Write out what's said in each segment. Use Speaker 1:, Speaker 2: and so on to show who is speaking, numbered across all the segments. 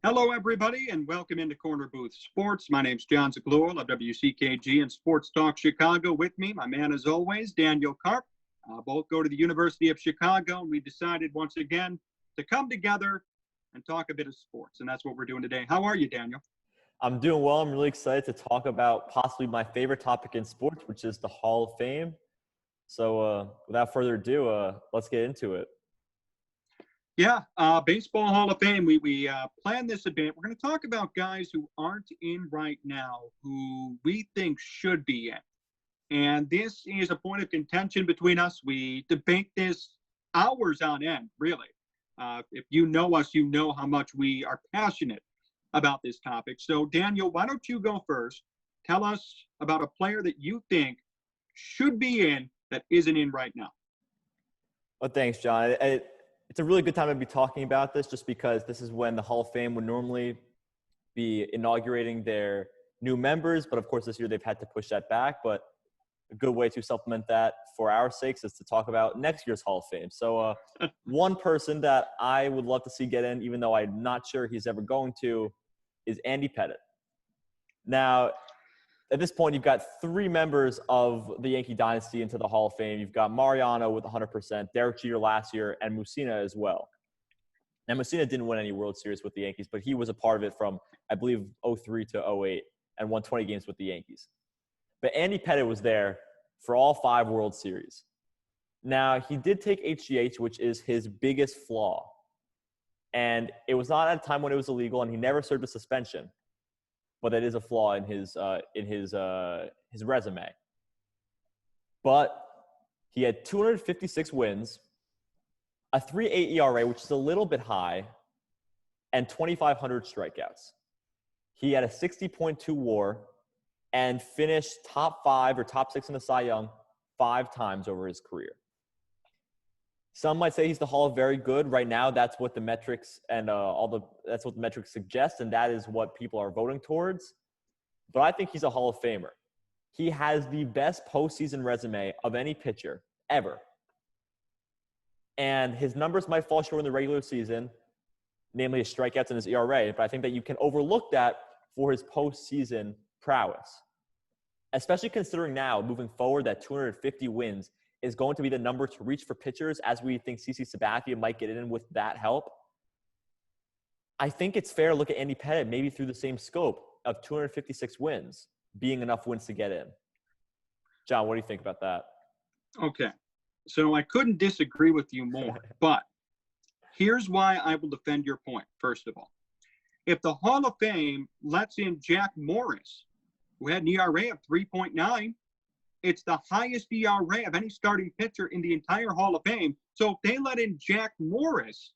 Speaker 1: Hello, everybody, and welcome into Corner Booth Sports. My name's John Zaglor of WCKG and Sports Talk Chicago. With me, my man, as always, Daniel Karp. Both go to the University of Chicago, and we decided once again to come together and talk a bit of sports, and that's what we're doing today. How are you, Daniel?
Speaker 2: I'm doing well. I'm really excited to talk about possibly my favorite topic in sports, which is the Hall of Fame. So without further ado, let's get into it.
Speaker 1: Yeah, Baseball Hall of Fame. We planned this a bit. We're going to talk about guys who aren't in right now, who we think should be in. And this is a point of contention between us. We debate this hours on end, really. If you know us, you know how much we are passionate about this topic. So, Daniel, why don't you go first? Tell us about a player that you think should be in that isn't in right now.
Speaker 2: Well, thanks, John. It's a really good time to be talking about this just because this is when the Hall of Fame would normally be inaugurating their new members. But, of course, this year they've had to push that back. But a good way to supplement that for our sakes is to talk about next year's Hall of Fame. So one person that I would love to see get in, even though I'm not sure he's ever going to, is Andy Pettitte. Now, at this point, you've got three members of the Yankee dynasty into the Hall of Fame. You've got Mariano with 100%, Derek Jeter last year, and Mussina as well. Now, Mussina didn't win any World Series with the Yankees, but he was a part of it from, I believe, 03 to 08 and won 20 games with the Yankees. But Andy Pettitte was there for all 5 World Series. Now, he did take HGH, which is his biggest flaw. And it was not at a time when it was illegal, and he never served a suspension. But that is a flaw in his resume. But he had 256 wins, a 3.8 ERA, which is a little bit high, and 2,500 strikeouts. He had a 60.2 WAR and finished top 5 or top 6 in the Cy Young 5 times over his career. Some might say he's the Hall of Very Good. Right now, that's what the metrics and that's what the metrics suggest, and that is what people are voting towards. But I think he's a Hall of Famer. He has the best postseason resume of any pitcher ever. And his numbers might fall short in the regular season, namely his strikeouts and his ERA, but I think that you can overlook that for his postseason prowess. Especially considering now, moving forward, that 250 wins is going to be the number to reach for pitchers, as we think CC Sabathia might get in with that help. I think it's fair to look at Andy Pettitte maybe through the same scope of 256 wins being enough wins to get in. John, what do you think about that?
Speaker 1: Okay, so I couldn't disagree with you more, but here's why I will defend your point, first of all. If the Hall of Fame lets in Jack Morris, who had an ERA of 3.9, it's the highest ERA of any starting pitcher in the entire Hall of Fame. So if they let in Jack Morris,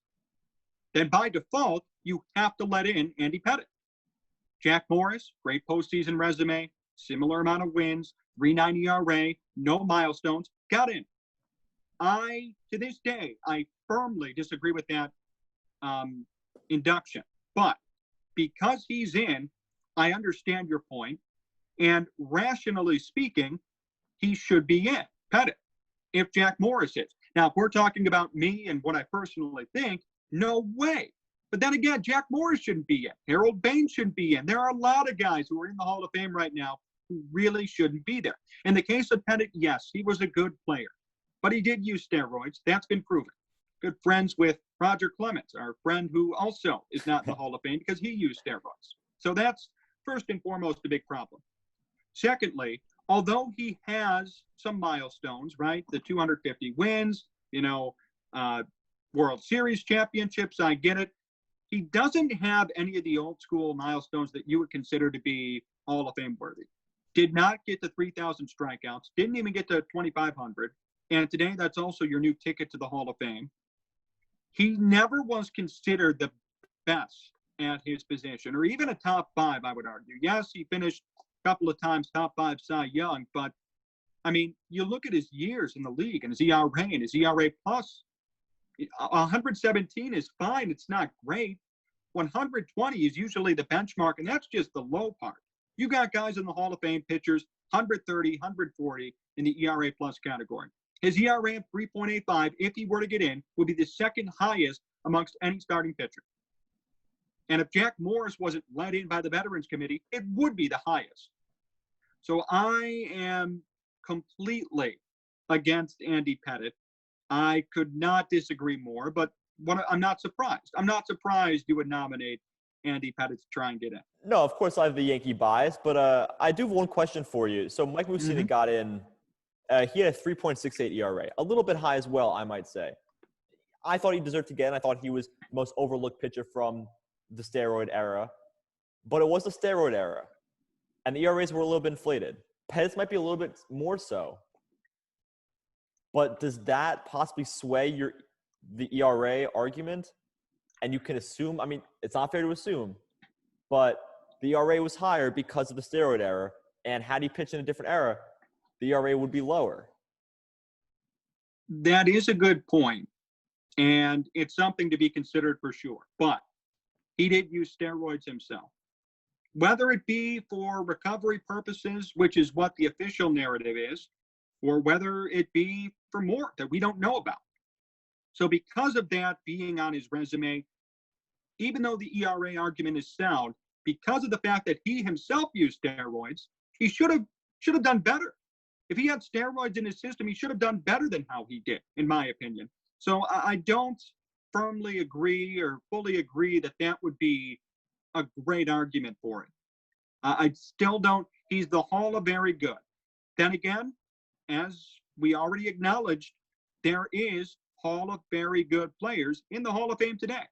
Speaker 1: then by default, you have to let in Andy Pettitte. Jack Morris, great postseason resume, similar amount of wins, 3.9 ERA, no milestones, got in. To this day, I firmly disagree with that induction. But because he's in, I understand your point. And rationally speaking, he should be in, Pettitte, if Jack Morris is. Now, if we're talking about me and what I personally think, no way. But then again, Jack Morris shouldn't be in. Harold Baines shouldn't be in. There are a lot of guys who are in the Hall of Fame right now who really shouldn't be there. In the case of Pettitte, yes, he was a good player. But he did use steroids. That's been proven. Good friends with Roger Clemens, our friend who also is not in the Hall of Fame because he used steroids. So that's, first and foremost, a big problem. Secondly, although he has some milestones, right? The 250 wins, World Series championships, I get it. He doesn't have any of the old school milestones that you would consider to be Hall of Fame worthy. Did not get to 3,000 strikeouts, didn't even get to 2,500. And today, that's also your new ticket to the Hall of Fame. He never was considered the best at his position, or even a top 5, I would argue. Yes, he finished couple of times top 5 Cy Young, but I mean, you look at his years in the league and his ERA and his ERA plus. 117 is fine. It's not great. 120 is usually the benchmark, and that's just the low part. You got guys in the Hall of Fame pitchers, 130, 140 in the ERA plus category. His ERA of 3.85, if he were to get in, would be the second highest amongst any starting pitcher. And if Jack Morris wasn't let in by the Veterans Committee, it would be the highest. So I am completely against Andy Pettitte. I could not disagree more, but I'm not surprised. I'm not surprised you would nominate Andy Pettitte to try and get in.
Speaker 2: No, of course I have the Yankee bias, but I do have one question for you. So Mike Mussina got in. He had a 3.68 ERA, a little bit high as well, I might say. I thought he deserved to get in. I thought he was the most overlooked pitcher from the steroid era, but it was the steroid era, and the ERAs were a little bit inflated. Pettis might be a little bit more so, but does that possibly sway the ERA argument? And you can assume, I mean, it's not fair to assume, but the ERA was higher because of the steroid era, and had he pitched in a different era, the ERA would be lower.
Speaker 1: That is a good point, and it's something to be considered for sure. But he did use steroids himself. Whether it be for recovery purposes, which is what the official narrative is, or whether it be for more that we don't know about. So because of that being on his resume, even though the ERA argument is sound, because of the fact that he himself used steroids, he should have done better. If he had steroids in his system, he should have done better than how he did, in my opinion. So I don't firmly agree or fully agree that that would be a great argument for it. I still don't. He's the Hall of Very Good. Then again, as we already acknowledged, there is Hall of Very Good players in the Hall of Fame today.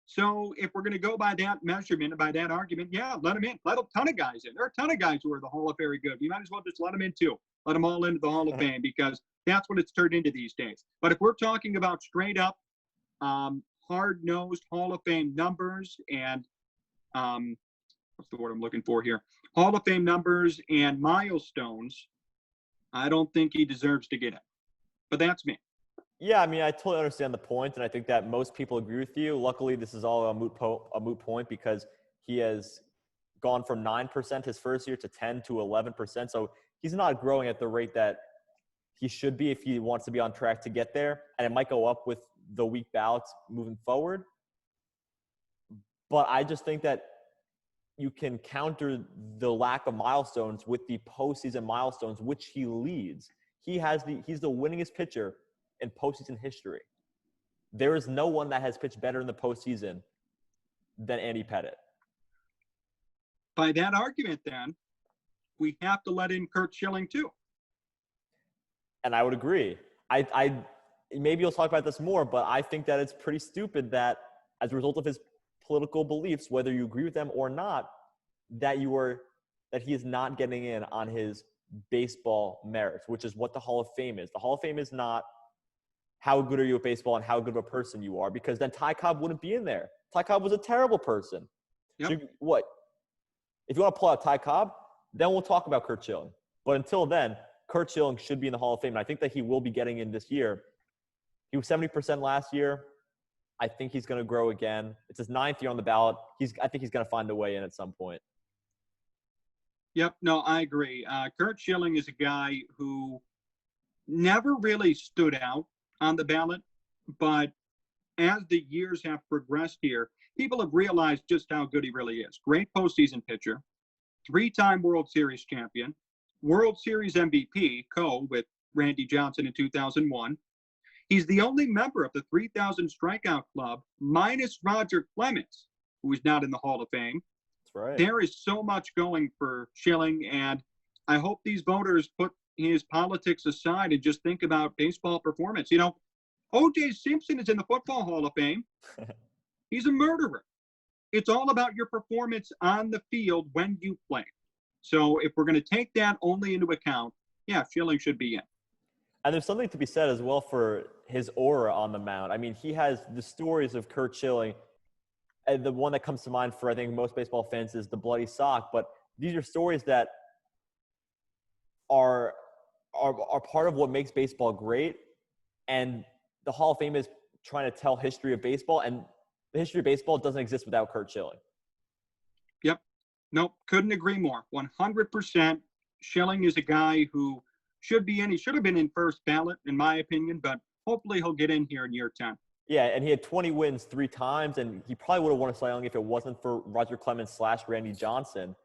Speaker 1: So if we're going to go by that measurement and by that argument, yeah, let them in. Let a ton of guys in. There are a ton of guys who are the Hall of Very Good. You might as well just let them in too. Let them all into the Hall of Fame because that's what it's turned into these days. But if we're talking about straight up hard-nosed Hall of Fame numbers and what's the word I'm looking for here? Hall of Fame numbers and milestones, I don't think he deserves to get it. But that's me.
Speaker 2: Yeah, I mean, I totally understand the point, and I think that most people agree with you. Luckily, this is all a moot point because he has gone from 9% his first year to 10 to 11%. So he's not growing at the rate that he should be if he wants to be on track to get there. And it might go up with the weak ballots moving forward. But I just think that you can counter the lack of milestones with the postseason milestones, which he leads. He's the winningest pitcher in postseason history. There is no one that has pitched better in the postseason than Andy Pettitte.
Speaker 1: By that argument, then, we have to let in Curt Schilling too.
Speaker 2: And I would agree. I maybe you'll talk about this more, but I think that it's pretty stupid that as a result of his political beliefs, whether you agree with them or not, that he is not getting in on his baseball merits, which is what the Hall of Fame is. The Hall of Fame is not how good are you at baseball and how good of a person you are, because then Ty Cobb wouldn't be in there. Ty Cobb was a terrible person.
Speaker 1: Yep.
Speaker 2: So what? If you want to pull out Ty Cobb, then we'll talk about Curt Schilling. But until then, Curt Schilling should be in the Hall of Fame. And I think that he will be getting in this year. He was 70% last year. I think he's going to grow again. It's his 9th year on the ballot. I think he's going to find a way in at some point.
Speaker 1: Yep, no, I agree. Curt Schilling is a guy who never really stood out on the ballot, but as the years have progressed here, people have realized just how good he really is. Great postseason pitcher, 3-time World Series champion, World Series MVP, with Randy Johnson in 2001. He's the only member of the 3,000 strikeout club, minus Roger Clemens, who is not in the Hall of Fame.
Speaker 2: That's right.
Speaker 1: There is so much going for Schilling, and I hope these voters put his politics aside and just think about baseball performance. You know, O.J. Simpson is in the Football Hall of Fame. He's a murderer. It's all about your performance on the field when you play. So if we're going to take that only into account, yeah, Schilling should be in.
Speaker 2: And there's something to be said as well for his aura on the mound. I mean, he has the stories of Curt Schilling. And the one that comes to mind for, I think, most baseball fans is the bloody sock. But these are stories that are part of what makes baseball great. And the Hall of Fame is trying to tell history of baseball. And the history of baseball doesn't exist without Curt Schilling.
Speaker 1: Yep. Nope. Couldn't agree more. 100%. Schilling is a guy who should be in. He should have been in first ballot, in my opinion, but hopefully he'll get in here in year 10.
Speaker 2: Yeah, and he had 20 wins 3 times, and he probably would have won a Cy Young if it wasn't for Roger Clemens / Randy Johnson.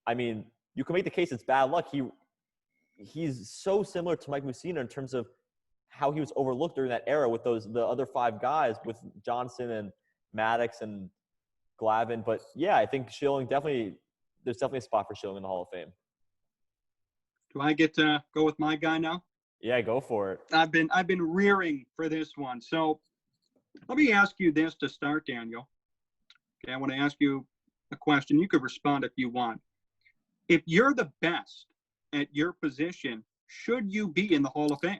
Speaker 2: I mean, you can make the case it's bad luck. He's so similar to Mike Mussina in terms of how he was overlooked during that era with the other 5 guys with Johnson and Maddox and Glavine. But yeah, I think Schilling there's definitely a spot for Schilling in the Hall of Fame.
Speaker 1: Do I get to go with my guy now?
Speaker 2: Yeah, go for it.
Speaker 1: I've been rearing for this one. So let me ask you this to start, Daniel. Okay, I want to ask you a question. You could respond if you want. If you're the best at your position, should you be in the Hall of Fame?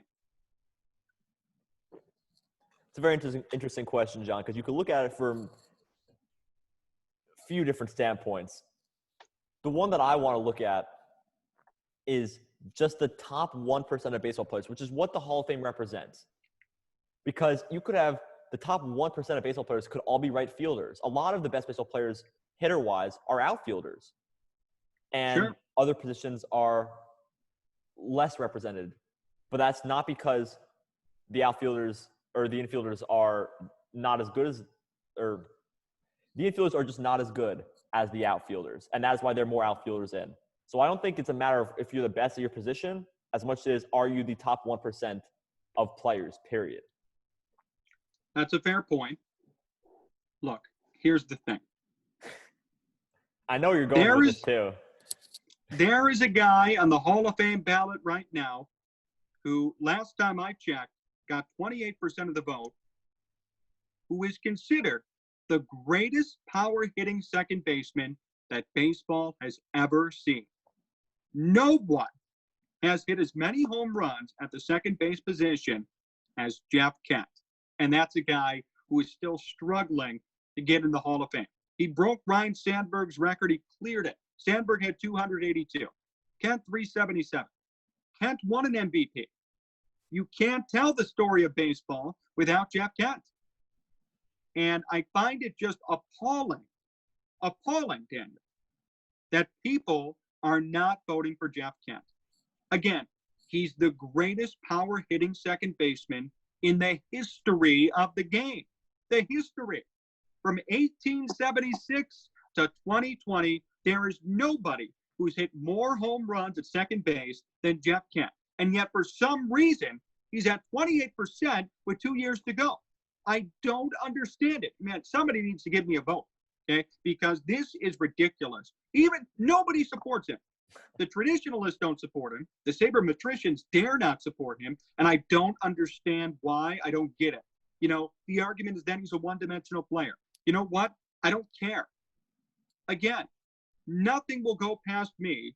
Speaker 2: It's a very interesting question, John, because you could look at it from a few different standpoints. The one that I want to look at is just the top 1% of baseball players, which is what the Hall of Fame represents. Because you could have the top 1% of baseball players could all be right fielders. A lot of the best baseball players, hitter-wise, are outfielders. And
Speaker 1: Sure.
Speaker 2: other positions are less represented. But that's not because the outfielders or the infielders are not as good as – or the infielders are just not as good as the outfielders. And that's why there are more outfielders in. So I don't think it's a matter of if you're the best at your position as much as are you the top 1% of players, period.
Speaker 1: That's a fair point. Look, here's the thing.
Speaker 2: I know you're going with this too.
Speaker 1: There is a guy on the Hall of Fame ballot right now who, last time I checked, got 28% of the vote, who is considered the greatest power-hitting second baseman that baseball has ever seen. No one has hit as many home runs at the second base position as Jeff Kent. And that's a guy who is still struggling to get in the Hall of Fame. He broke Ryne Sandberg's record. He cleared it. Sandberg had 282. Kent, 377. Kent won an MVP. You can't tell the story of baseball without Jeff Kent. And I find it just appalling, Daniel, that people are not voting for Jeff Kent. Again, he's the greatest power-hitting second baseman in the history of the game. The history. From 1876 to 2020, there is nobody who's hit more home runs at second base than Jeff Kent. And yet, for some reason, he's at 28% with 2 years to go. I don't understand it. Man, somebody needs to give me a vote, okay? Because this is ridiculous. Even nobody supports him. The traditionalists don't support him. The sabermetricians dare not support him. And I don't understand why. I don't get it. You know, the argument is that he's a one-dimensional player. You know what? I don't care. Again, nothing will go past me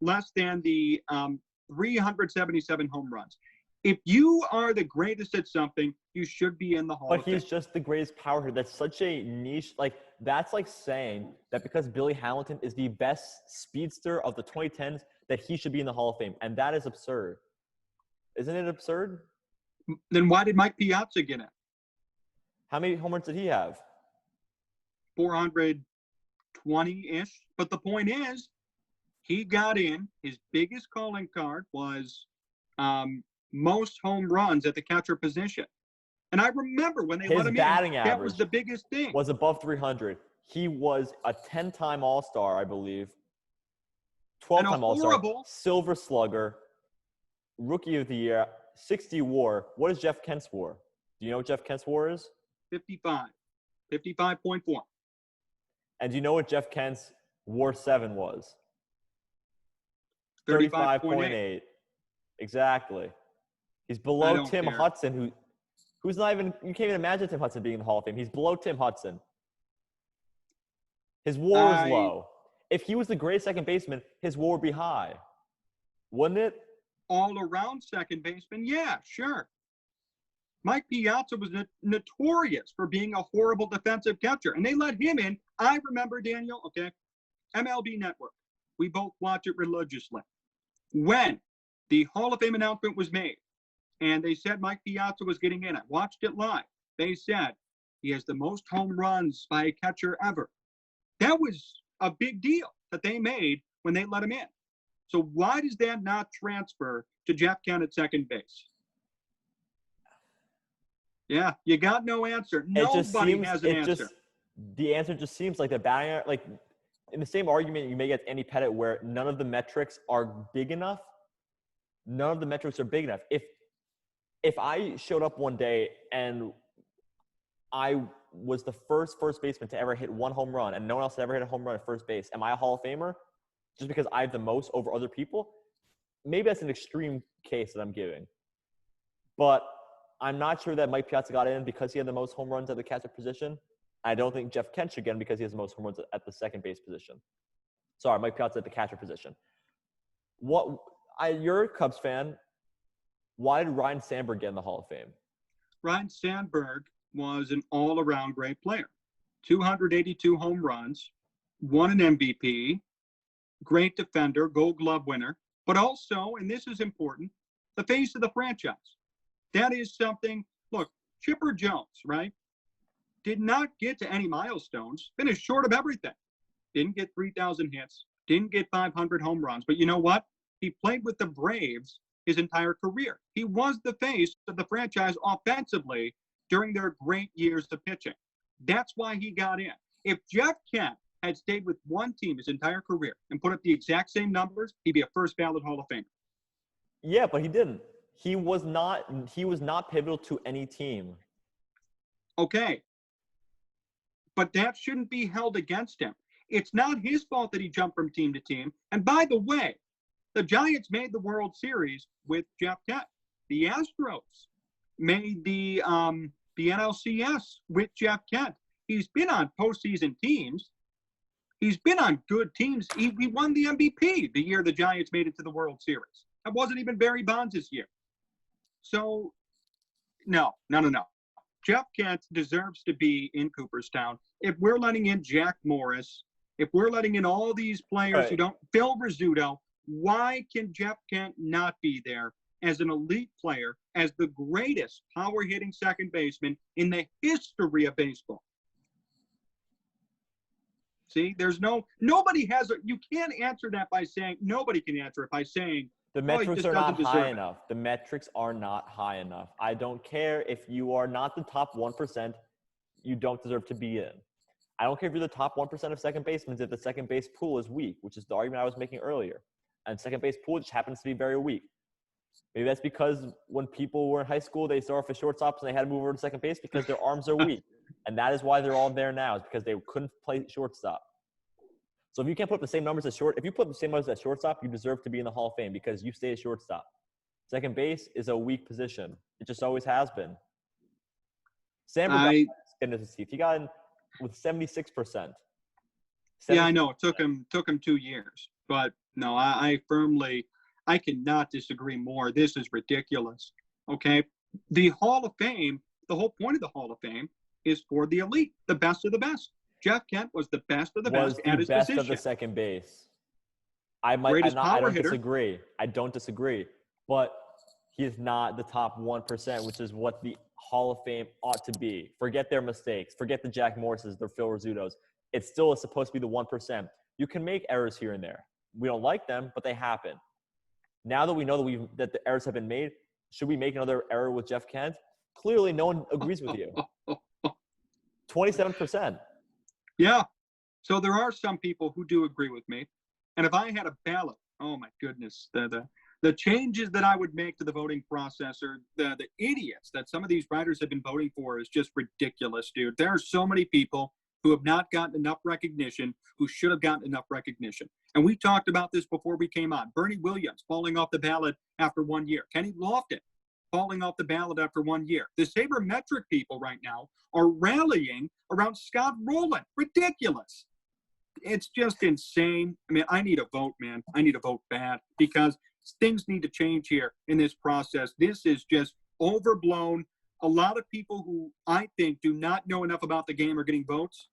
Speaker 1: less than the 377 home runs. If you are the greatest at something, you should be in the Hall of Fame.
Speaker 2: But he's just the greatest power hitter. That's such a niche. Like, that's like saying that because Billy Hamilton is the best speedster of the 2010s, that he should be in the Hall of Fame. And that is absurd. Isn't it absurd?
Speaker 1: Then why did Mike Piazza get in?
Speaker 2: How many home runs did he have?
Speaker 1: 420-ish. But the point is, he got in. His biggest calling card was most home runs at the catcher position. And I remember when they let him in, that was the biggest thing.
Speaker 2: Was above 300. He was a 10-time All-Star, I believe. 12-time All-Star. Silver Slugger. Rookie of the Year. 60 WAR. What is Jeff Kent's WAR? Do you know what Jeff Kent's WAR is?
Speaker 1: 55. 55.4.
Speaker 2: And do you know what Jeff Kent's WAR 7 was?
Speaker 1: 35.8.
Speaker 2: Exactly. He's below Tim Hudson, who's not even – you can't even imagine Tim Hudson being in the Hall of Fame. He's below Tim Hudson. His WAR is low. If he was the greatest second baseman, his WAR would be high. Wouldn't it?
Speaker 1: All-around second baseman, yeah, sure. Mike Piazza was notorious for being a horrible defensive catcher, and they let him in. I remember, Daniel, okay, MLB Network. We both watch it religiously. When the Hall of Fame announcement was made, and they said Mike Piazza was getting in, I watched it live. They said he has the most home runs by a catcher ever. That was a big deal that they made when they let him in. So why does that not transfer to Jeff Kent at second base? Yeah, you got no answer.
Speaker 2: It just
Speaker 1: Nobody
Speaker 2: seems
Speaker 1: has an answer.
Speaker 2: the answer just seems like the batting, like in the same argument you may get Andy Pettit where none of the metrics are big enough. None of the metrics are big enough. If I showed up one day and I was the first baseman to ever hit one home run and no one else had ever hit a home run at first base, am I a Hall of Famer just because I have the most over other people? Maybe that's an extreme case that I'm giving. But I'm not sure that Mike Piazza got in because he had the most home runs at the catcher position. I don't think Jeff Kent should get in because he has the most home runs at the second base position. Sorry, Mike Piazza at the catcher position. You're a Cubs fan. Why did Ryan Sandberg get in the Hall of Fame?
Speaker 1: Ryan Sandberg was an all-around great player. 282 home runs, won an MVP, great defender, Gold Glove winner, but also, and this is important, the face of the franchise. That is something, look, Chipper Jones, right, did not get to any milestones, finished short of everything. Didn't get 3,000 hits, didn't get 500 home runs, but you know what? He played with the Braves his entire career. He was the face of the franchise offensively during their great years of pitching. That's why he got in. If Jeff Kent had stayed with one team his entire career and put up the exact same numbers, he'd be a first ballot Hall of Famer.
Speaker 2: Yeah, but he didn't. He was not pivotal to any team.
Speaker 1: Okay. But that shouldn't be held against him. It's not his fault that he jumped from team to team. And by the way, the Giants made the World Series with Jeff Kent. The Astros made the NLCS with Jeff Kent. He's been on postseason teams. He's been on good teams. He won the MVP the year the Giants made it to the World Series. That wasn't even Barry Bonds' year. So, no. Jeff Kent deserves to be in Cooperstown. If we're letting in Jack Morris, if we're letting in all these players who don't, Phil Rizzuto, why can Jeff Kent not be there as an elite player, as the greatest power-hitting second baseman in the history of baseball? See, nobody has you can't answer that by saying, nobody can answer it by saying,
Speaker 2: the metrics are not high enough. The metrics are not high enough. I don't care if you are not the top 1%, you don't deserve to be in. I don't care if you're the top 1% of second basemen if the second base pool is weak, which is the argument I was making earlier. And second base pool just happens to be very weak. Maybe that's because when people were in high school, they started off as shortstops and they had to move over to second base because their arms are weak. And that is why they're all there now, is because they couldn't play shortstop. So if you can't put up the same numbers as if you put up the same numbers as shortstop, you deserve to be in the Hall of Fame because you stay at shortstop. Second base is a weak position. It just always has been. Sandberg got in his teeth. He got in with 76%.
Speaker 1: Yeah, I know. It took him 2 years. But no, I cannot disagree more. This is ridiculous. Okay? The Hall of Fame, the whole point of the Hall of Fame is for the elite, the best of the best. Jeff Kent was the best of the best at his position.
Speaker 2: Best of the second base. I don't disagree. But he is not the top 1%, which is what the Hall of Fame ought to be. Forget their mistakes. Forget the Jack Morrises, the Phil Rizzutos. It still is supposed to be the 1%. You can make errors here and there. We don't like them, but they happen. Now that we know that the errors have been made, should we make another error with Jeff Kent? Clearly, no one agrees with you. 27%.
Speaker 1: Yeah. So there are some people who do agree with me. And if I had a ballot, oh my goodness, the changes that I would make to the voting process, or the idiots that some of these writers have been voting for, is just ridiculous, dude. There are so many people who have not gotten enough recognition, who should have gotten enough recognition. And we talked about this before we came on. Bernie Williams falling off the ballot after 1 year. Kenny Lofton falling off the ballot after 1 year. The sabermetric people right now are rallying around Scott Rowland. Ridiculous. It's just insane. I mean, I need a vote, man. I need a vote bad, because things need to change here in this process. This is just overblown. A lot of people who I think do not know enough about the game are getting votes.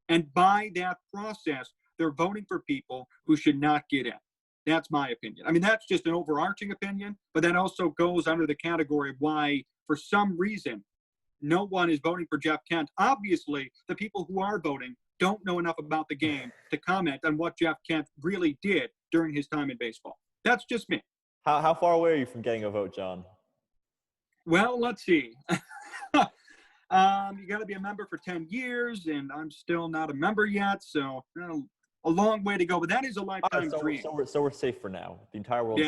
Speaker 1: And by that process, they're voting for people who should not get in. That's my opinion. I mean, that's just an overarching opinion, but that also goes under the category of why, for some reason, no one is voting for Jeff Kent. Obviously, the people who are voting don't know enough about the game to comment on what Jeff Kent really did during his time in baseball. That's just me.
Speaker 2: How far away are you from getting a vote, John?
Speaker 1: Well, let's see. You got to be a member for 10 years, and I'm still not a member yet, so a long way to go. But that is a lifetime dream.
Speaker 2: So we're safe for now. The entire world.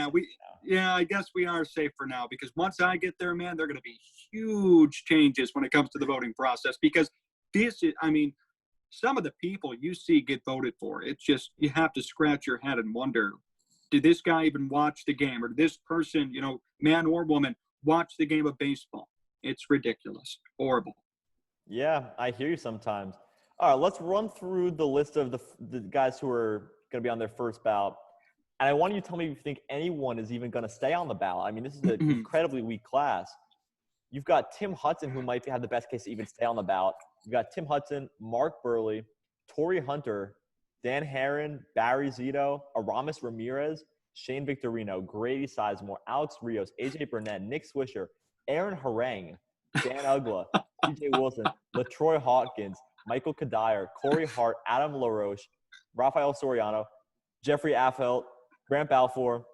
Speaker 1: Yeah, I guess we are safe for now, because once I get there, man, there are going to be huge changes when it comes to the voting process. Because some of the people you see get voted for, it's just, you have to scratch your head and wonder, did this guy even watch the game, or did this person, man or woman, watch the game of baseball? It's ridiculous, horrible.
Speaker 2: Yeah, I hear you sometimes. All right, let's run through the list of the guys who are going to be on their first ballot. And I want you to tell me if you think anyone is even going to stay on the ballot. I mean, this is an incredibly weak class. You've got Tim Hudson, who might have the best case to even stay on the ballot. You've got Tim Hudson, Mark Burley, Torrey Hunter, Dan Herron, Barry Zito, Aramis Ramirez, Shane Victorino, Grady Sizemore, Alex Rios, AJ Burnett, Nick Swisher, Aaron Harang, Dan Ugla, TJ Wilson, LaTroy Hawkins, Michael Kadire, Corey Hart, Adam LaRoche, Rafael Soriano, Jeffrey Affelt, Grant Balfour,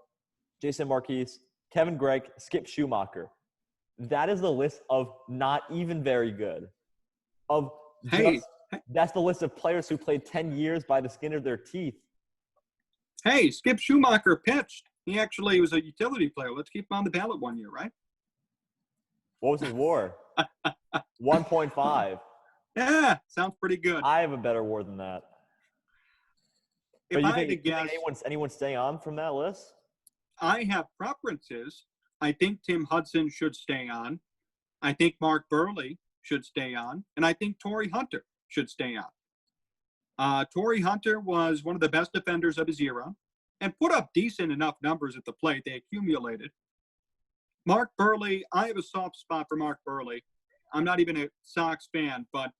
Speaker 2: Jason Marquise, Kevin Gregg, Skip Schumacher. That is the list of not even very good. That's the list of players who played 10 years by the skin of their teeth.
Speaker 1: Hey, Skip Schumacher pitched. He actually was a utility player. Let's keep him on the ballot one year, right?
Speaker 2: What was his WAR? 1.5.
Speaker 1: Yeah, sounds pretty good.
Speaker 2: I have a better WAR than that.
Speaker 1: If
Speaker 2: but
Speaker 1: I had to guess,
Speaker 2: anyone staying on from that list?
Speaker 1: I have preferences. I think Tim Hudson should stay on. I think Mark Burley should stay on. And I think Torrey Hunter should stay on. Torrey Hunter was one of the best defenders of his era and put up decent enough numbers at the plate. They accumulated. Mark Burley, I have a soft spot for Mark Burley. I'm not even a Sox fan, but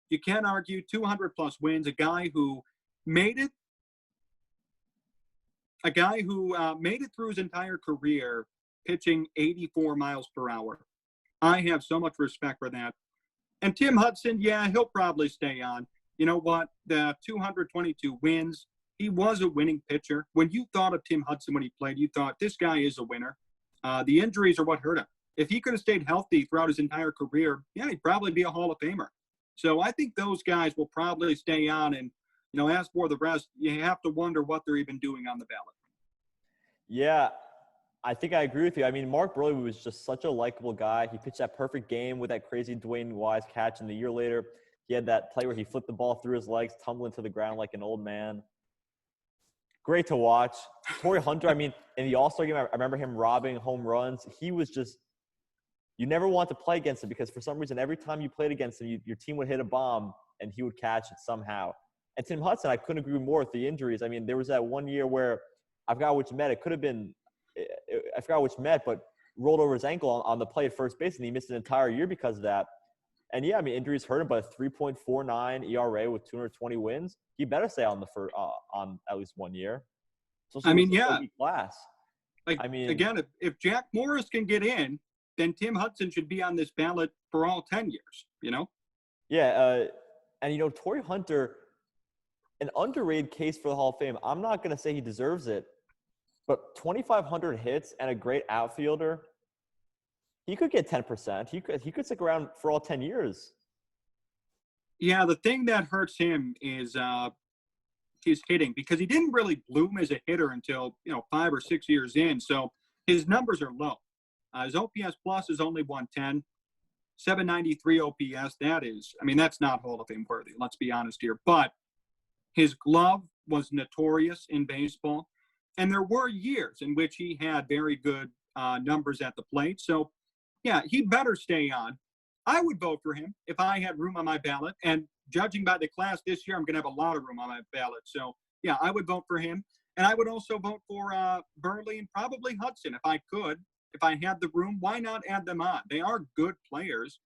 Speaker 1: you can't argue 200-plus wins, a guy who made it through his entire career pitching 84 miles per hour. I have so much respect for that. And Tim Hudson, yeah, he'll probably stay on. You know what? The 222 wins, he was a winning pitcher. When you thought of Tim Hudson when he played, you thought, this guy is a winner. The injuries are what hurt him. If he could have stayed healthy throughout his entire career, yeah, he'd probably be a Hall of Famer. So I think those guys will probably stay on. And, as for the rest, you have to wonder what they're even doing on the ballot.
Speaker 2: Yeah, I think I agree with you. I mean, Mark Burley was just such a likable guy. He pitched that perfect game with that crazy Dwayne Wise catch. And the year later, he had that play where he flipped the ball through his legs, tumbling to the ground like an old man. Great to watch. Torrey Hunter, I mean, in the All-Star game, I remember him robbing home runs. He was just – you never want to play against him because for some reason, every time you played against him, your team would hit a bomb and he would catch it somehow. And Tim Hudson, I couldn't agree more with the injuries. I mean, there was that one year where I forgot which Met. It could have been – I forgot which Met, but rolled over his ankle on the play at first base, and he missed an entire year because of that. And, yeah, I mean, injuries hurt him, but a 3.49 ERA with 220 wins. He better stay on on at least 1 year. So
Speaker 1: yeah.
Speaker 2: Class.
Speaker 1: Again, if Jack Morris can get in, then Tim Hudson should be on this ballot for all 10 years,
Speaker 2: Yeah, and, Torrey Hunter, an underrated case for the Hall of Fame. I'm not going to say he deserves it, but 2,500 hits and a great outfielder, he could get 10%. He could stick around for all 10 years.
Speaker 1: Yeah, the thing that hurts him is his hitting, because he didn't really bloom as a hitter until 5 or 6 years in. So his numbers are low. His OPS plus is only 110, 793 OPS. That's not Hall of Fame worthy. Let's be honest here. But his glove was notorious in baseball, and there were years in which he had very good numbers at the plate. So, yeah, he better stay on. I would vote for him if I had room on my ballot. And judging by the class this year, I'm going to have a lot of room on my ballot. So, yeah, I would vote for him. And I would also vote for Burley and probably Hudson if I could. If I had the room, why not add them on? They are good players.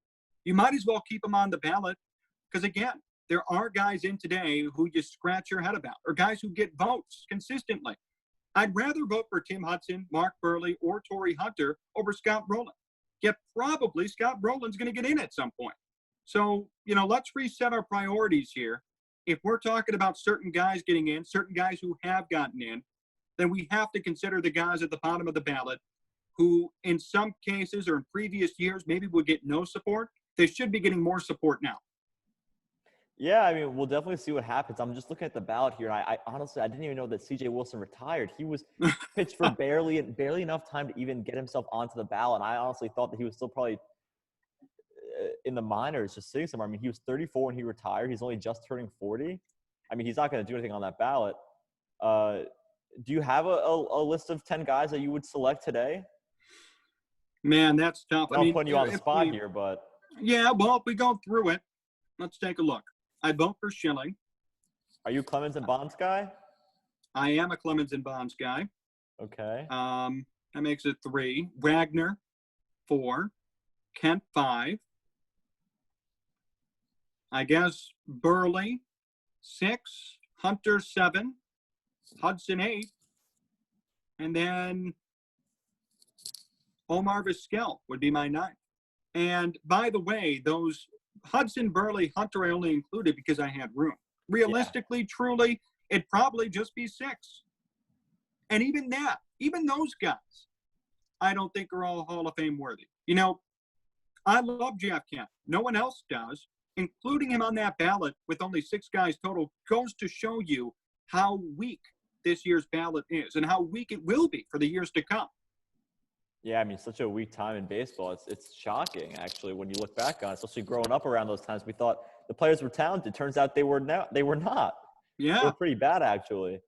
Speaker 1: You might as well keep them on the ballot because, again, there are guys in today who you scratch your head about, or guys who get votes consistently. I'd rather vote for Tim Hudson, Mark Burley, or Torrey Hunter over Scott Brolin. Yet probably Scott Brolin's going to get in at some point. So, let's reset our priorities here. If we're talking about certain guys getting in, certain guys who have gotten in, then we have to consider the guys at the bottom of the ballot who in some cases or in previous years maybe would get no support. they should be getting more support now.
Speaker 2: Yeah, I mean, we'll definitely see what happens. I'm just looking at the ballot here. I honestly, I didn't even know that C.J. Wilson retired. He was pitched for barely enough time to even get himself onto the ballot. And I honestly thought that he was still probably in the minors, just sitting somewhere. I mean, he was 34 when he retired. He's only just turning 40. I mean, he's not going to do anything on that ballot. Do you have a list of 10 guys that you would select today?
Speaker 1: Man, that's tough.
Speaker 2: I am putting you on the spot here, but
Speaker 1: yeah, well, if we go through it, let's take a look. I'd vote for Schilling.
Speaker 2: Are you a Clemens and Bonds guy?
Speaker 1: I am a Clemens and Bonds guy.
Speaker 2: Okay.
Speaker 1: That makes it 3. Wagner, 4. Kent, 5. I guess Burley, 6. Hunter, 7. Hudson, 8. And then Omar Vizquel would be my 9th. And by the way, those Hudson, Burley, Hunter, I only included because I had room. Realistically, truly, it'd probably just be 6. And even that, even those guys, I don't think are all Hall of Fame worthy. You know, I love Jeff Kent. No one else does. Including him on that ballot with only 6 guys total goes to show you how weak this year's ballot is and how weak it will be for the years to come.
Speaker 2: Yeah, I mean, such a weak time in baseball. It's shocking, actually, when you look back on it, especially growing up around those times. We thought the players were talented. Turns out they were not.
Speaker 1: Yeah.
Speaker 2: They were pretty bad, actually.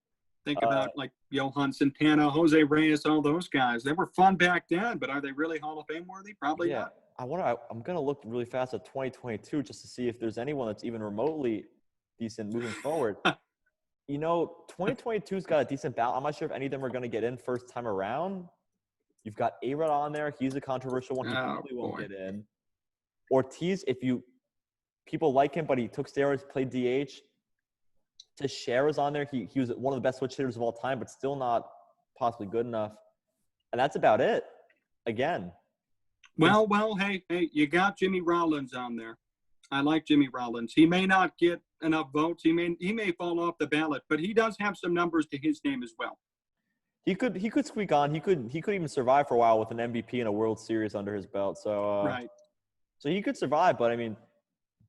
Speaker 1: Think about like Johan Santana, Jose Reyes, all those guys. They were fun back then, but are they really Hall of Fame worthy? Probably not.
Speaker 2: I'm going to look really fast at 2022 just to see if there's anyone that's even remotely decent moving forward. You know, 2022's got a decent ballot. I'm not sure if any of them are going to get in first time around. You've got A-Rod on there. He's a controversial one. He probably won't get in. Ortiz, people like him, but he took steroids, played DH. Teixeira's on there. He was one of the best switch hitters of all time, but still not possibly good enough. And that's about it. Again.
Speaker 1: Well, hey, you got Jimmy Rollins on there. I like Jimmy Rollins. He may not get enough votes. He may fall off the ballot, but he does have some numbers to his name as well.
Speaker 2: He could squeak on. He could even survive for a while with an MVP and a World Series under his belt. So
Speaker 1: right.
Speaker 2: So he could survive, but I mean,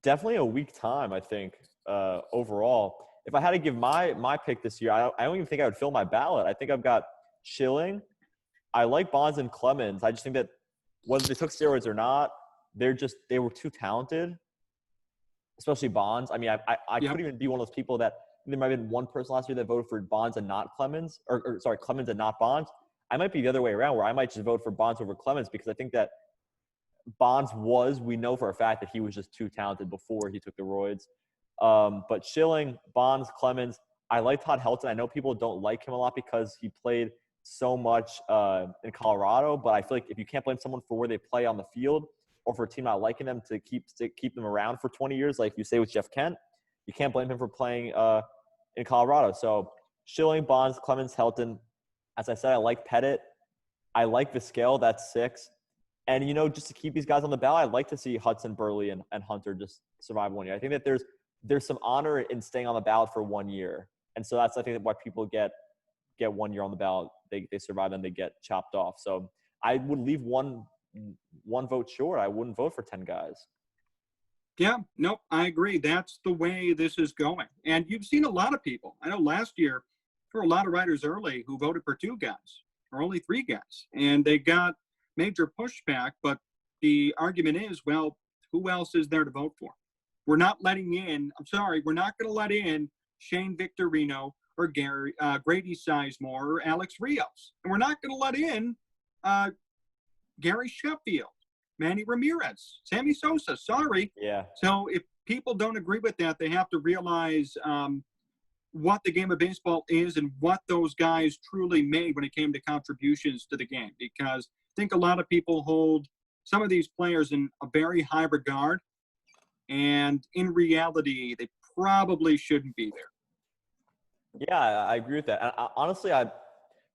Speaker 2: definitely a weak time, I think, overall. If I had to give my pick this year, I don't even think I would fill my ballot. I think I've got Schilling. I like Bonds and Clemens. I just think that whether they took steroids or not, they were too talented, especially Bonds. I mean, I couldn't even be one of those people that there might have been one person last year that voted for Bonds and not Clemens, or Clemens and not Bonds. I might be the other way around where I might just vote for Bonds over Clemens because I think that Bonds we know for a fact that he was just too talented before he took the roids. But Schilling, Bonds, Clemens, I like Todd Helton. I know people don't like him a lot because he played so much in Colorado, but I feel like if you can't blame someone for where they play on the field or for a team not liking them to keep them around for 20 years, like you say with Jeff Kent, you can't blame him for playing in Colorado. So Schilling, Bonds, Clemens, Helton. As I said, I like Pettit. I like Vizquel. That's 6. And, you know, just to keep these guys on the ballot, I'd like to see Hudson, Burley, and Hunter just survive 1 year. I think that there's some honor in staying on the ballot for 1 year. And so that's, I think, why people get 1 year on the ballot. They survive and they get chopped off. So I would leave one vote short. I wouldn't vote for 10 guys.
Speaker 1: Yeah, nope, I agree. That's the way this is going. And you've seen a lot of people. I know last year there were a lot of writers early who voted for 2 guys or only 3 guys. And they got major pushback. But the argument is, well, who else is there to vote for? We're not going to let in Shane Victorino or Grady Sizemore or Alex Rios. And we're not going to let in Gary Sheffield, Manny Ramirez, Sammy Sosa. Sorry.
Speaker 2: Yeah.
Speaker 1: So if people don't agree with that, they have to realize what the game of baseball is and what those guys truly made when it came to contributions to the game. Because I think a lot of people hold some of these players in a very high regard, and in reality, they probably shouldn't be there.
Speaker 2: Yeah, I agree with that. And honestly,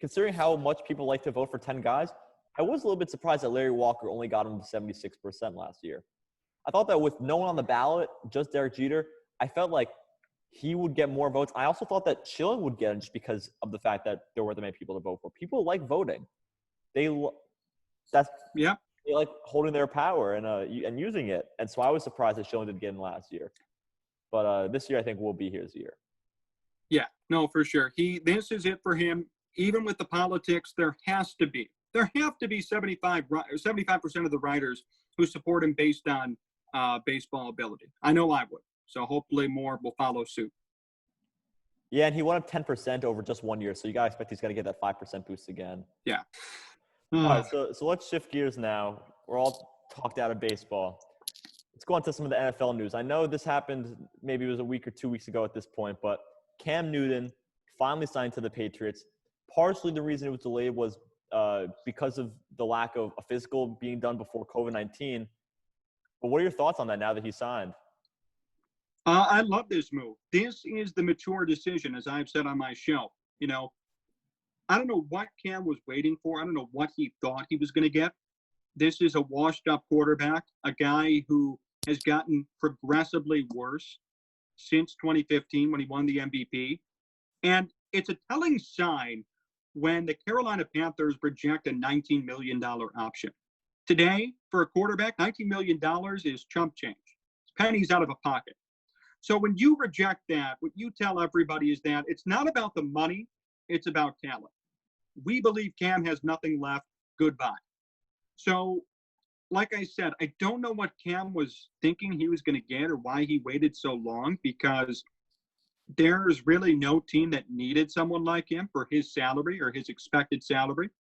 Speaker 2: considering how much people like to vote for 10 guys, I was a little bit surprised that Larry Walker only got him to 76% last year. I thought that with no one on the ballot, just Derek Jeter, I felt like he would get more votes. I also thought that Schilling would get it just because of the fact that there weren't that many people to vote for. People like voting. They like holding their power and using it. And so I was surprised that Schilling didn't get in last year. But this year, I think will be his year.
Speaker 1: Yeah, no, for sure. This is it for him. Even with the politics, there have to be 75% of the writers who support him based on baseball ability. I know I would. So hopefully more will follow suit.
Speaker 2: Yeah, and he went up 10% over just 1 year. So you got to expect he's going to get that 5% boost again.
Speaker 1: Yeah.
Speaker 2: All right, so let's shift gears now. We're all talked out of baseball. Let's go on to some of the NFL news. I know this happened maybe it was a week or 2 weeks ago at this point, but Cam Newton finally signed to the Patriots. Partially the reason it was delayed was because of the lack of a physical being done before COVID-19. But what are your thoughts on that now that he signed?
Speaker 1: I love this move. This is the mature decision, as I've said on my show. You know, I don't know what Cam was waiting for. I don't know what he thought he was going to get. This is a washed-up quarterback, a guy who has gotten progressively worse since 2015 when he won the MVP. And it's a telling sign when the Carolina Panthers reject a $19 million option. Today, for a quarterback, $19 million is chump change. It's pennies out of a pocket. So when you reject that, what you tell everybody is that it's not about the money, it's about talent. We believe Cam has nothing left. Goodbye. So, like I said, I don't know what Cam was thinking he was going to get or why he waited so long, because there's really no team that needed someone like him for his salary or his expected salary.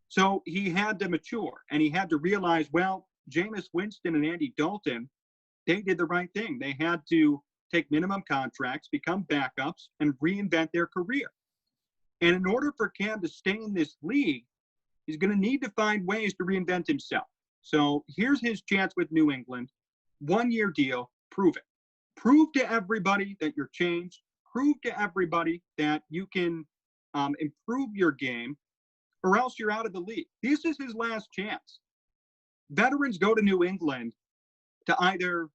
Speaker 1: So he had to mature and he had to realize, well, Jameis Winston and Andy Dalton, they did the right thing. They had to take minimum contracts, become backups, and reinvent their career. And in order for Cam to stay in this league, he's going to need to find ways to reinvent himself. So here's his chance with New England. 1 year deal, prove it. Prove to everybody that you're changed. Prove to everybody that you can improve your game, or else you're out of the league. This is his last chance. Veterans go to New England to either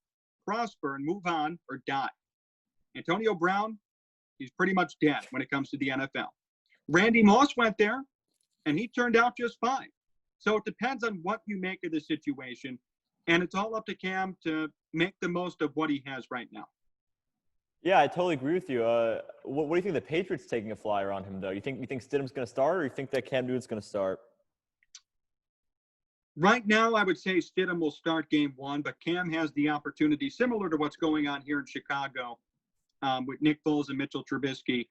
Speaker 1: prosper and move on or die. Antonio Brown, he's pretty much dead when it comes to the NFL. Randy Moss went there, and he turned out just fine. So it depends on what you make of the situation, and it's all up to Cam to make the most of what he has right now.
Speaker 2: Yeah, I totally agree with you. What do you think the Patriots taking a flyer on him, though? You think Stidham's going to start, or you think that Cam Newton's going to start?
Speaker 1: Right now, I would say Stidham will start game one, but Cam has the opportunity, similar to what's going on here in Chicago with Nick Foles and Mitchell Trubisky.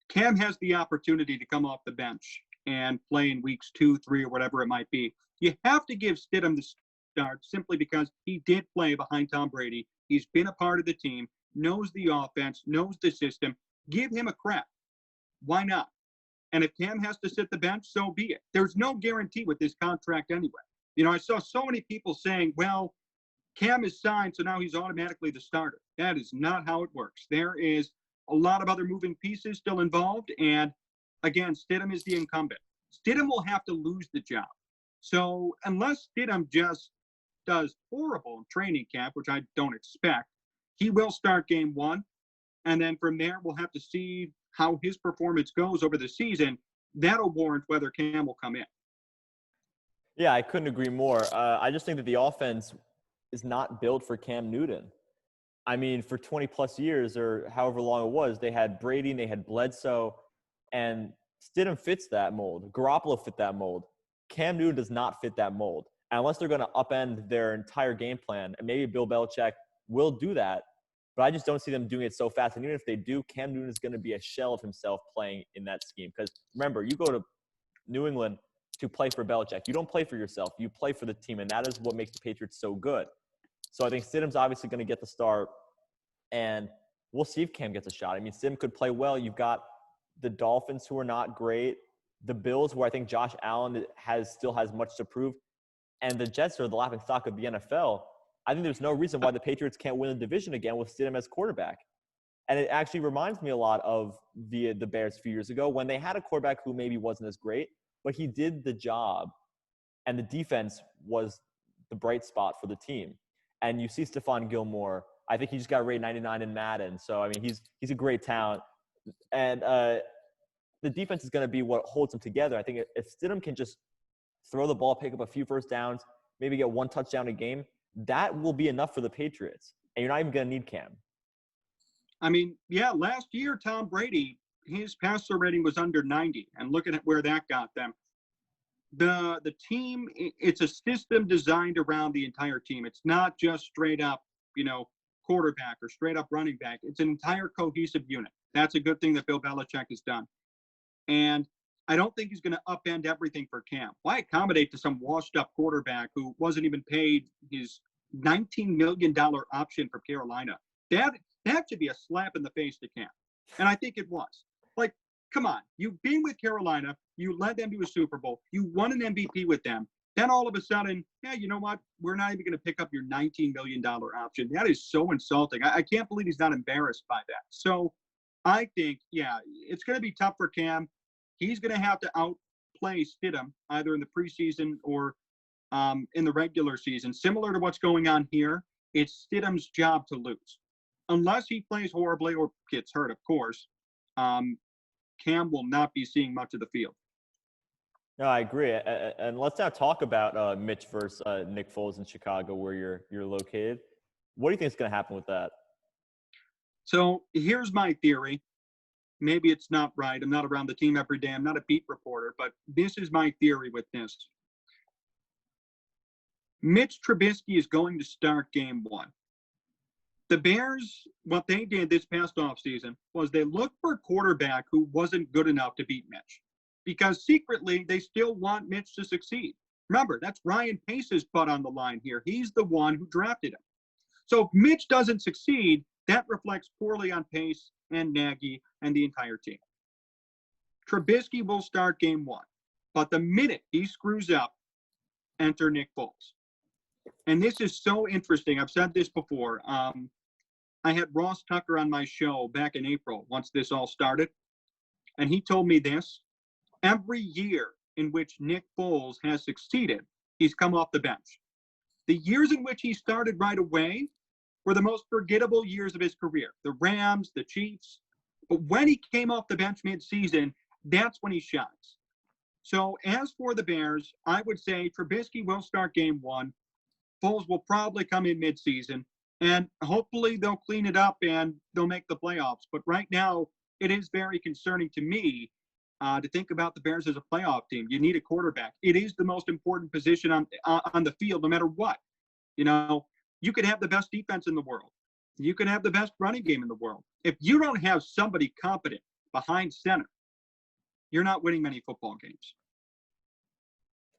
Speaker 1: Cam has the opportunity to come off the bench and play in weeks 2, 3, or whatever it might be. You have to give Stidham the start simply because he did play behind Tom Brady. He's been a part of the team, knows the offense, knows the system. Give him a crack. Why not? And if Cam has to sit the bench, so be it. There's no guarantee with this contract anyway. You know, I saw so many people saying, well, Cam is signed, so now he's automatically the starter. That is not how it works. There is a lot of other moving pieces still involved. And again, Stidham is the incumbent. Stidham will have to lose the job. So unless Stidham just does horrible in training camp, which I don't expect, he will start game one. And then from there, we'll have to see how his performance goes over the season. That'll warrant whether Cam will come in.
Speaker 2: Yeah, I couldn't agree more. I just think that the offense is not built for Cam Newton. I mean, for 20-plus years or however long it was, they had Brady and they had Bledsoe, and Stidham fits that mold. Garoppolo fit that mold. Cam Newton does not fit that mold. And unless they're going to upend their entire game plan, and maybe Bill Belichick will do that, but I just don't see them doing it so fast. And even if they do, Cam Newton is going to be a shell of himself playing in that scheme. Because remember, you go to New England to play for Belichick. You don't play for yourself. You play for the team, and that is what makes the Patriots so good. So I think Stidham's obviously going to get the start, and we'll see if Cam gets a shot. I mean, Stidham could play well. You've got the Dolphins, who are not great, the Bills, where I think Josh Allen still has much to prove, and the Jets are the laughingstock of the NFL. I think there's no reason why the Patriots can't win the division again with Stidham as quarterback. And it actually reminds me a lot of the Bears a few years ago when they had a quarterback who maybe wasn't as great, but he did the job, and the defense was the bright spot for the team. And you see Stephon Gilmore. I think he just got rated 99 in Madden. So, I mean, he's a great talent. And the defense is going to be what holds them together. I think if Stidham can just throw the ball, pick up a few first downs, maybe get one touchdown a game, that will be enough for the Patriots. And you're not even going to need Cam.
Speaker 1: I mean, yeah, last year, Tom Brady, his passer rating was under 90. And looking at where that got them. The team, it's a system designed around the entire team. It's not just straight up, quarterback or straight up running back. It's an entire cohesive unit. That's a good thing that Bill Belichick has done. And I don't think he's going to upend everything for Cam. Why accommodate to some washed up quarterback who wasn't even paid his $19 million option for Carolina? That should be a slap in the face to Cam. And I think it was. Like, come on. You've been with Carolina. You led them to a Super Bowl. You won an MVP with them. Then all of a sudden, yeah, you know what? We're not even going to pick up your $19 million option. That is so insulting. I can't believe he's not embarrassed by that. So I think, yeah, it's going to be tough for Cam. He's going to have to outplay Stidham either in the preseason or in the regular season. Similar to what's going on here, it's Stidham's job to lose. Unless he plays horribly or gets hurt, of course, Cam will not be seeing much of the field.
Speaker 2: No, I agree. And let's now talk about Mitch versus Nick Foles in Chicago, where you're located. What do you think is going to happen with that?
Speaker 1: So here's my theory. Maybe it's not right. I'm not around the team every day. I'm not a beat reporter, but this is my theory with this. Mitch Trubisky is going to start game one. The Bears, what they did this past offseason was they looked for a quarterback who wasn't good enough to beat Mitch. Because secretly, they still want Mitch to succeed. Remember, that's Ryan Pace's butt on the line here. He's the one who drafted him. So if Mitch doesn't succeed, that reflects poorly on Pace and Nagy and the entire team. Trubisky will start game one. But the minute he screws up, enter Nick Foles. And this is so interesting. I've said this before. I had Ross Tucker on my show back in April once this all started. And he told me this. Every year in which Nick Foles has succeeded, he's come off the bench. The years in which he started right away were the most forgettable years of his career. The Rams, the Chiefs. But when he came off the bench mid-season, that's when he shines. So as for the Bears, I would say Trubisky will start game one. Foles will probably come in mid-season. And hopefully they'll clean it up and they'll make the playoffs. But right now, it is very concerning to me to think about the Bears as a playoff team. You need a quarterback. It is the most important position on the field, no matter what. You could have the best defense in the world. You could have the best running game in the world. If you don't have somebody competent behind center, you're not winning many football games.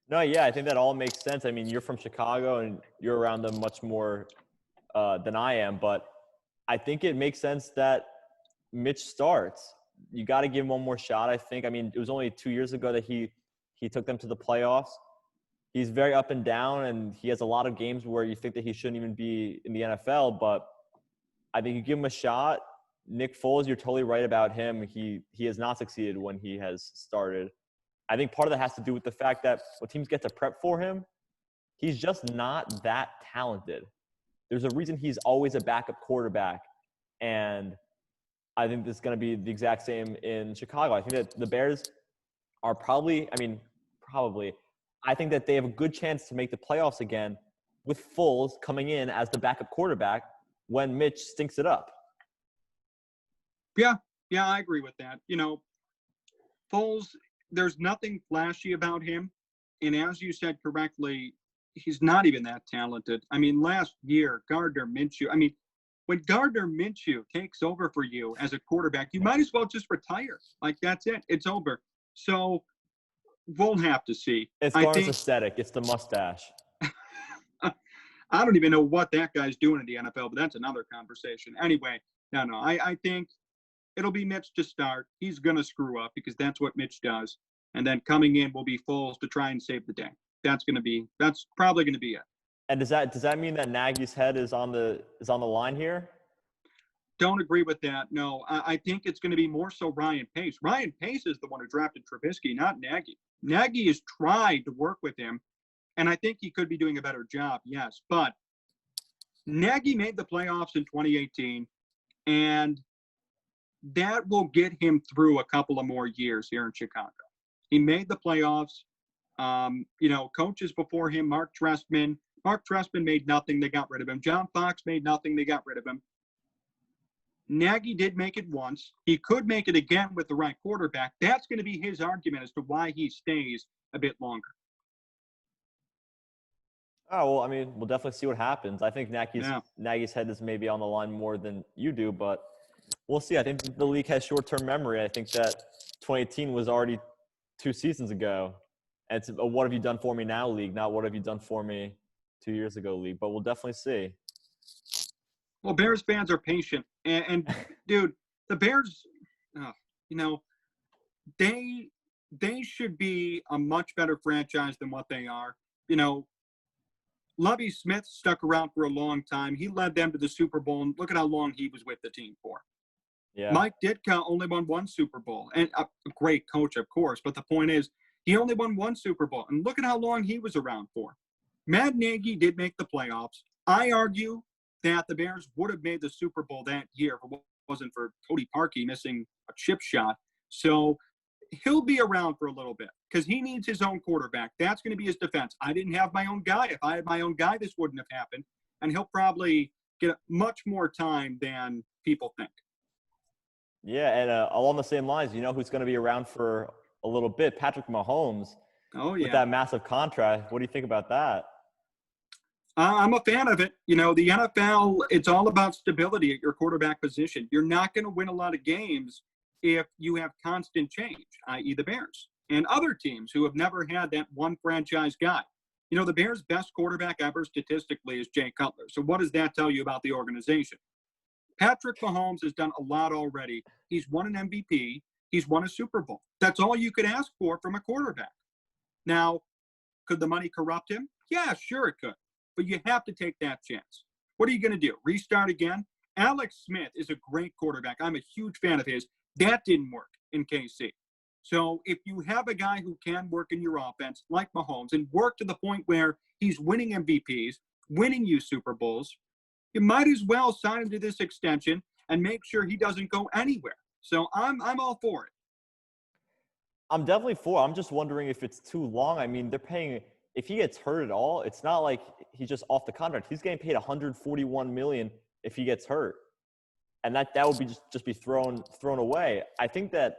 Speaker 2: No, yeah, I think that all makes sense. I mean, you're from Chicago and you're around them much more than I am, but I think it makes sense that Mitch starts. You got to give him one more shot, I think. I mean, it was only 2 years ago that he took them to the playoffs. He's very up and down, and he has a lot of games where you think that he shouldn't even be in the NFL, but I think you give him a shot. Nick Foles, you're totally right about him. He has not succeeded when he has started. I think part of that has to do with the fact that when teams get to prep for him, he's just not that talented. There's a reason he's always a backup quarterback, and I think this is going to be the exact same in Chicago. I think that the Bears are probably, I think that they have a good chance to make the playoffs again with Foles coming in as the backup quarterback when Mitch stinks it up.
Speaker 1: Yeah, I agree with that. Foles, there's nothing flashy about him. And as you said correctly, he's not even that talented. I mean, last year, Gardner Minshew, when Gardner Minshew takes over for you as a quarterback, you might as well just retire. Like, that's it. It's over. So we'll have to see.
Speaker 2: It's Gardner's aesthetic. It's the mustache.
Speaker 1: I don't even know what that guy's doing in the NFL, but that's another conversation. Anyway, I think it'll be Mitch to start. He's going to screw up because that's what Mitch does. And then coming in will be Foles to try and save the day. That's probably going to be it. And
Speaker 2: does that mean that Nagy's head is on the line here?
Speaker 1: Don't agree with that. No, I think it's going to be more so Ryan Pace. Ryan Pace is the one who drafted Trubisky, not Nagy. Nagy has tried to work with him, and I think he could be doing a better job, yes. But Nagy made the playoffs in 2018, and that will get him through a couple of more years here in Chicago. He made the playoffs. Coaches before him, Mark Trestman. Mark Trestman made nothing. They got rid of him. John Fox made nothing. They got rid of him. Nagy did make it once. He could make it again with the right quarterback. That's going to be his argument as to why he stays a bit longer.
Speaker 2: Oh, well, I mean, we'll definitely see what happens. I think Nagy's head is maybe on the line more than you do, but we'll see. I think the league has short-term memory. I think that 2018 was already 2 seasons ago. And it's a what have you done for me now league, not what have you done for me 2 years ago league. But we'll definitely see.
Speaker 1: Well, Bears fans are patient. And dude, the Bears, they should be a much better franchise than what they are. Lovie Smith stuck around for a long time. He led them to the Super Bowl, and look at how long he was with the team for.
Speaker 2: Yeah.
Speaker 1: Mike Ditka only won 1 Super Bowl, and a great coach, of course. But the point is, he only won 1 Super Bowl, and look at how long he was around for. Matt Nagy did make the playoffs. I argue that the Bears would have made the Super Bowl that year if it wasn't for Cody Parkey missing a chip shot. So he'll be around for a little bit because he needs his own quarterback. That's going to be his defense. I didn't have my own guy. If I had my own guy, this wouldn't have happened. And he'll probably get much more time than people think.
Speaker 2: Yeah, and along the same lines, who's going to be around for a little bit? Patrick Mahomes.
Speaker 1: Oh, yeah.
Speaker 2: With that massive contract. What do you think about that?
Speaker 1: I'm a fan of it. The NFL, it's all about stability at your quarterback position. You're not going to win a lot of games if you have constant change, i.e. the Bears and other teams who have never had that one franchise guy. The Bears' best quarterback ever statistically is Jay Cutler. So what does that tell you about the organization? Patrick Mahomes has done a lot already. He's won an MVP. He's won a Super Bowl. That's all you could ask for from a quarterback. Now, could the money corrupt him? Yeah, sure it could. But you have to take that chance. What are you going to do? Restart again? Alex Smith is a great quarterback. I'm a huge fan of his. That didn't work in KC. So if you have a guy who can work in your offense, like Mahomes, and work to the point where he's winning MVPs, winning you Super Bowls, you might as well sign him to this extension and make sure he doesn't go anywhere. So I'm all for it.
Speaker 2: I'm definitely for it. I'm just wondering if it's too long. I mean, they're paying – if he gets hurt at all, it's not like he's just off the contract. He's getting paid $141 million if he gets hurt. And that would be just be thrown away. I think that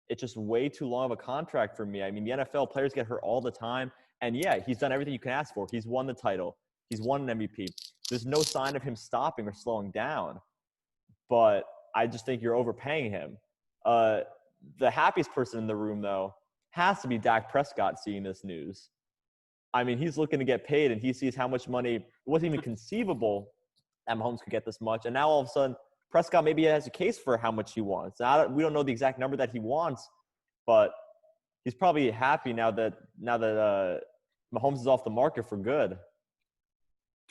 Speaker 2: it's just way too long of a contract for me. I mean, the NFL players get hurt all the time. And, yeah, he's done everything you can ask for. He's won the title. He's won an MVP. There's no sign of him stopping or slowing down. But I just think you're overpaying him. The happiest person in the room, though, has to be Dak Prescott seeing this news. I mean, he's looking to get paid, and he sees how much money – it wasn't even conceivable that Mahomes could get this much. And now all of a sudden, Prescott maybe has a case for how much he wants. Now, we don't know the exact number that he wants, but he's probably happy now that Mahomes is off the market for good.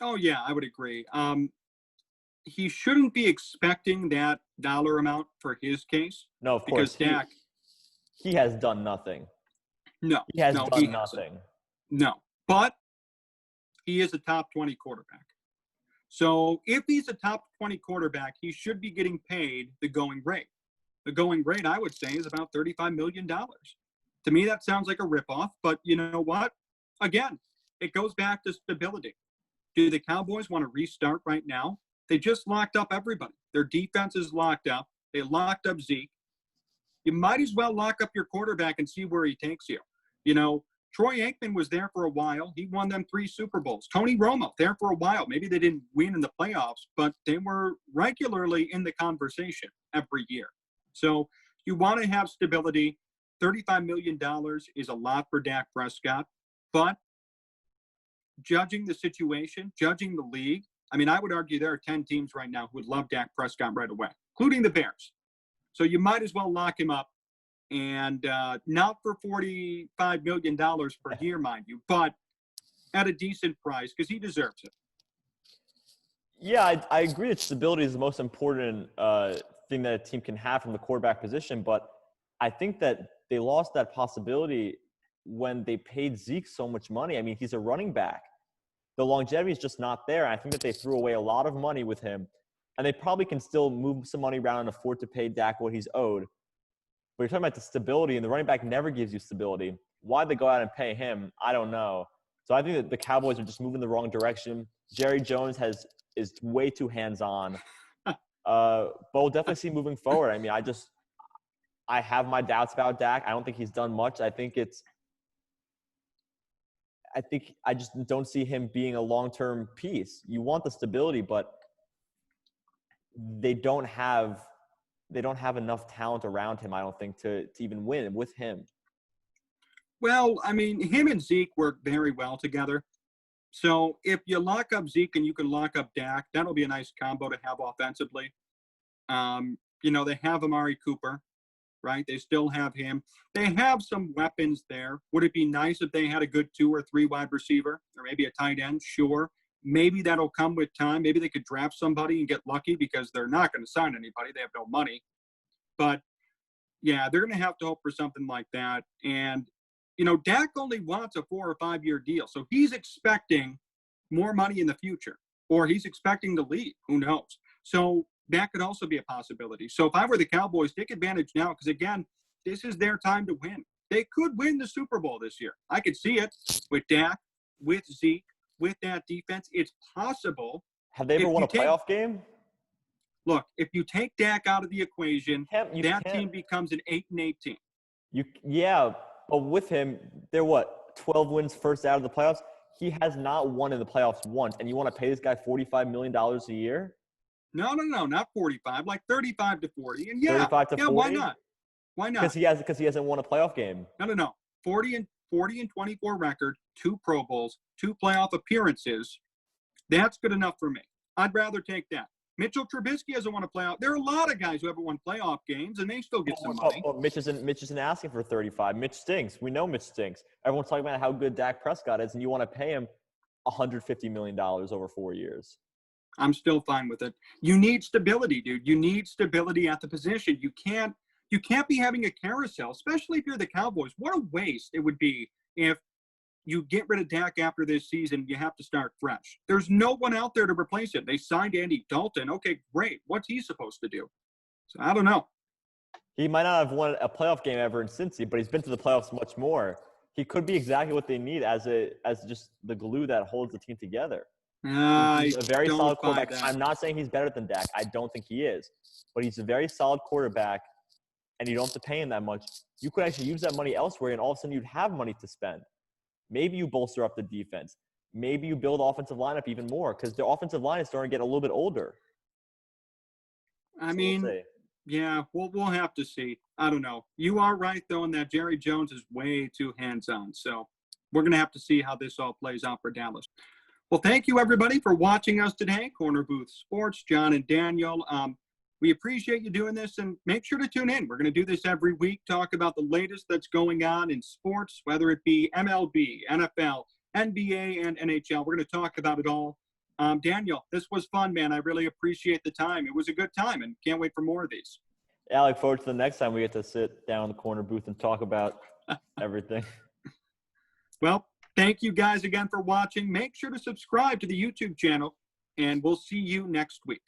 Speaker 1: Oh, yeah, I would agree. He shouldn't be expecting that dollar amount for his case.
Speaker 2: No, of course.
Speaker 1: Because Dak –
Speaker 2: he has done nothing.
Speaker 1: No.
Speaker 2: He has done nothing.
Speaker 1: No. But he is a top 20 quarterback. So if he's a top 20 quarterback, he should be getting paid the going rate. The going rate, I would say, is about $35 million. To me, that sounds like a ripoff. But you know what? Again, it goes back to stability. Do the Cowboys want to restart right now? They just locked up everybody. Their defense is locked up. They locked up Zeke. You might as well lock up your quarterback and see where he takes you. Troy Aikman was there for a while. He won them 3 Super Bowls. Tony Romo, there for a while. Maybe they didn't win in the playoffs, but they were regularly in the conversation every year. So you want to have stability. $35 million is a lot for Dak Prescott, but judging the situation, judging the league, I mean, I would argue there are 10 teams right now who would love Dak Prescott right away, including the Bears. So you might as well lock him up. And not for $45 million per year, mind you, but at a decent price because he deserves it.
Speaker 2: Yeah, I agree that stability is the most important thing that a team can have from the quarterback position. But I think that they lost that possibility when they paid Zeke so much money. I mean, he's a running back. The longevity is just not there. I think that they threw away a lot of money with him. And they probably can still move some money around and afford to pay Dak what he's owed. But you're talking about the stability, and the running back never gives you stability. Why'd they go out and pay him? I don't know. So I think that the Cowboys are just moving the wrong direction. Jerry Jones is way too hands-on. But we'll definitely see moving forward. I mean, I have my doubts about Dak. I don't think he's done much. I just don't see him being a long-term piece. You want the stability, but they don't have enough talent around him, I don't think, to even win with him.
Speaker 1: Well, I mean, him and Zeke work very well together. So if you lock up Zeke and you can lock up Dak, that'll be a nice combo to have offensively. They have Amari Cooper, right? They still have him. They have some weapons there. Would it be nice if they had a good 2 or 3 wide receiver or maybe a tight end? Sure. Maybe that'll come with time. Maybe they could draft somebody and get lucky because they're not going to sign anybody. They have no money. But, yeah, they're going to have to hope for something like that. And, Dak only wants a 4 or 5 year deal. So he's expecting more money in the future, or he's expecting to leave. Who knows? So that could also be a possibility. So if I were the Cowboys, take advantage now because, again, this is their time to win. They could win the Super Bowl this year. I could see it with Dak, with Zeke, with that defense. It's possible.
Speaker 2: Have they ever won a playoff game?
Speaker 1: Look, if you take Dak out of the equation, that team becomes an 8-8 team.
Speaker 2: Yeah, but with him, they're 12 wins first out of the playoffs? He has not won in the playoffs once, and you want to pay this guy $45 million a year?
Speaker 1: No, not 45, like 35 to 40. And
Speaker 2: 35 to 40?
Speaker 1: Why not? Why not?
Speaker 2: Because he hasn't won a playoff game.
Speaker 1: No. 40 and 24 record, 2 Pro Bowls, 2 playoff appearances. That's good enough for me. I'd rather take that. Mitchell Trubisky hasn't won a playoff. There are a lot of guys who haven't won playoff games, and they still get some money.
Speaker 2: Mitch isn't asking for 35. Mitch stinks. We know Mitch stinks. Everyone's talking about how good Dak Prescott is, and you want to pay him $150 million over 4 years.
Speaker 1: I'm still fine with it. You need stability, dude. You need stability at the position. You can't be having a carousel, especially if you're the Cowboys. What a waste it would be if you get rid of Dak after this season. You have to start fresh. There's no one out there to replace him. They signed Andy Dalton. Okay, great. What's he supposed to do? So I don't know.
Speaker 2: He might not have won a playoff game ever in Cincy, but he's been to the playoffs much more. He could be exactly what they need as just the glue that holds the team together. He's a very solid quarterback. I'm not saying he's better than Dak. I don't think he is. But he's a very solid quarterback, and you don't have to pay him that much. You could actually use that money elsewhere, and all of a sudden you'd have money to spend. Maybe you bolster up the defense. Maybe you build the offensive lineup even more because the offensive line is starting to get a little bit older.
Speaker 1: We'll have to see. I don't know. You are right, though, in that Jerry Jones is way too hands-on. So we're going to have to see how this all plays out for Dallas. Well, thank you, everybody, for watching us today. Corner Booth Sports, Jon and Daniel. We appreciate you doing this, and make sure to tune in. We're going to do this every week, talk about the latest that's going on in sports, whether it be MLB, NFL, NBA, and NHL. We're going to talk about it all. Daniel, this was fun, man. I really appreciate the time. It was a good time, and can't wait for more of these.
Speaker 2: Yeah, I look forward to the next time we get to sit down in the corner booth and talk about everything.
Speaker 1: Well, thank you guys again for watching. Make sure to subscribe to the YouTube channel, and we'll see you next week.